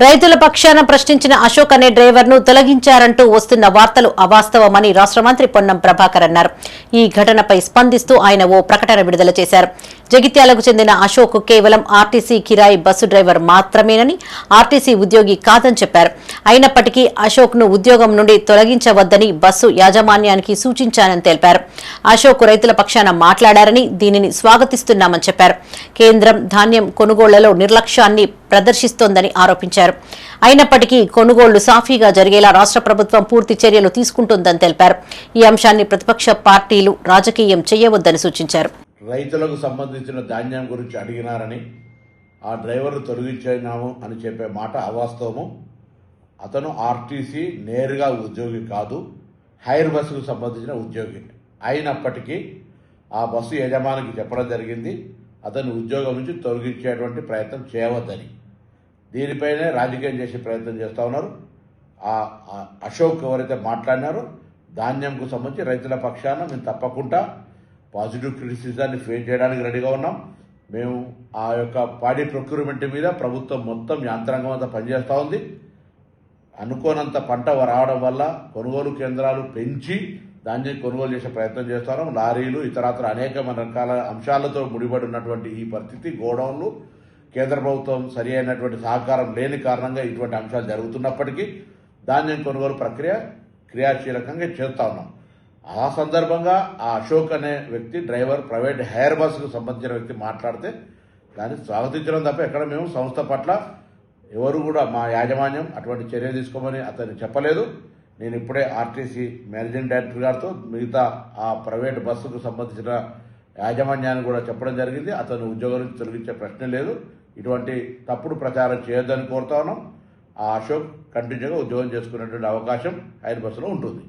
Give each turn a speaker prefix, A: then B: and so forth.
A: రైతుల పక్షాన ప్రశ్నించిన అశోక్ అనే డ్రైవర్ను తొలగించారంటూ వస్తున్న వార్తలు అవాస్తవమని రాష్ట్ర మంత్రి పొన్నం ప్రభాకర్ అన్నారు. ఈ ఘటనపై స్పందిస్తూ ఆయన ఓ ప్రకటన విడుదల చేశారు. జగిత్యాలకు చెందిన అశోక్ కేవలం ఆర్టీసీ కిరాయి బస్సు డ్రైవర్ మాత్రమేనని, ఆర్టీసీ ఉద్యోగి కాదని చెప్పారు. అయినప్పటికీ అశోక్ ను ఉద్యోగం నుండి తొలగించవద్దని బస్సు యాజమాన్యానికి సూచించానని తెలిపారు. అశోక్ రైతుల పక్షాన మాట్లాడారని, దీనిని స్వాగతిస్తున్నామని చెప్పారు. కేంద్రం ధాన్యం కొనుగోళ్లలో నిర్లక్ష్యాన్ని ప్రదర్శిస్తోందని ఆరోపించారు. అయినప్పటికీ కొనుగోళ్లు సాఫీగా జరిగేలా రాష్ట్ర ప్రభుత్వం పూర్తి చర్యలు తీసుకుంటుందని తెలిపారు. ఈ అంశాన్ని ప్రతిపక్ష పార్టీలు రాజకీయం చేయవద్దని సూచించారు.
B: రైతులకు సంబంధించిన ధాన్యం గురించి అడిగినారని, ఆ డ్రైవర్ను తొలగించాము అని చెప్పే మాట అవాస్తవము. అతను ఆర్టీసీ నేరుగా ఉద్యోగి కాదు, హైర్ బస్సుకు సంబంధించిన ఉద్యోగి. అయినప్పటికీ ఆ బస్సు యజమానికి చెప్పడం జరిగింది, అతని ఉద్యోగం నుంచి తొలగించేటువంటి ప్రయత్నం చేయవద్దని. దీనిపైనే రాజకీయం చేసే ప్రయత్నం చేస్తూ ఉన్నారు. అశోక్ ఎవరైతే మాట్లాడినారో ధాన్యంకు సంబంధించి రైతుల పక్షాన మేము తప్పకుండా పాజిటివ్ క్రిటిసిజాన్ని ఫేస్ చేయడానికి రెడీగా ఉన్నాం. మేము ఆ యొక్క పాడి ప్రొక్యూర్మెంట్ మీద ప్రభుత్వం మొత్తం యాంత్రాంగం అంతా పనిచేస్తూ ఉంది. అనుకోనంత పంట రావడం వల్ల కొనుగోలు కేంద్రాలు పెంచి ధాన్యం కొనుగోలు చేసే ప్రయత్నం చేస్తున్నాం. లారీలు ఇతరత్ర అనేక రకాల అంశాలతో ముడిపడి ఉన్నటువంటి ఈ పరిస్థితి, గోడౌన్లు, కేంద్ర ప్రభుత్వం సరి అయినటువంటి సహకారం లేని కారణంగా ఇటువంటి అంశాలు జరుగుతున్నప్పటికీ ధాన్యం కొనుగోలు ప్రక్రియ క్రియాశీలకంగా చేస్తూ ఉన్నాం. ఆ సందర్భంగా ఆ అశోక్ అనే వ్యక్తి డ్రైవర్, ప్రైవేట్ హైర్ బస్సుకు సంబంధించిన వ్యక్తి మాట్లాడితే దాన్ని స్వాగతించడం తప్ప ఎక్కడ మేము సంస్థ పట్ల ఎవరు కూడా మా యాజమాన్యం అటువంటి చర్య తీసుకోమని అతన్ని చెప్పలేదు. నేను ఇప్పుడే ఆర్టీసీ మేనేజింగ్ డైరెక్టర్ గారితో మిగతా ఆ ప్రైవేట్ బస్సుకు సంబంధించిన యాజమాన్యాన్ని కూడా చెప్పడం జరిగింది. అతను ఉద్యోగం నుంచి తొలగించే ప్రశ్న లేదు. ఇటువంటి తప్పుడు ప్రచారం చేయొద్దని కోరుతా ఉన్నాం. ఆ అశోక్ కంటిన్యూగా ఉద్యోగం చేసుకునేటువంటి అవకాశం హైర్ బస్సులో ఉంటుంది.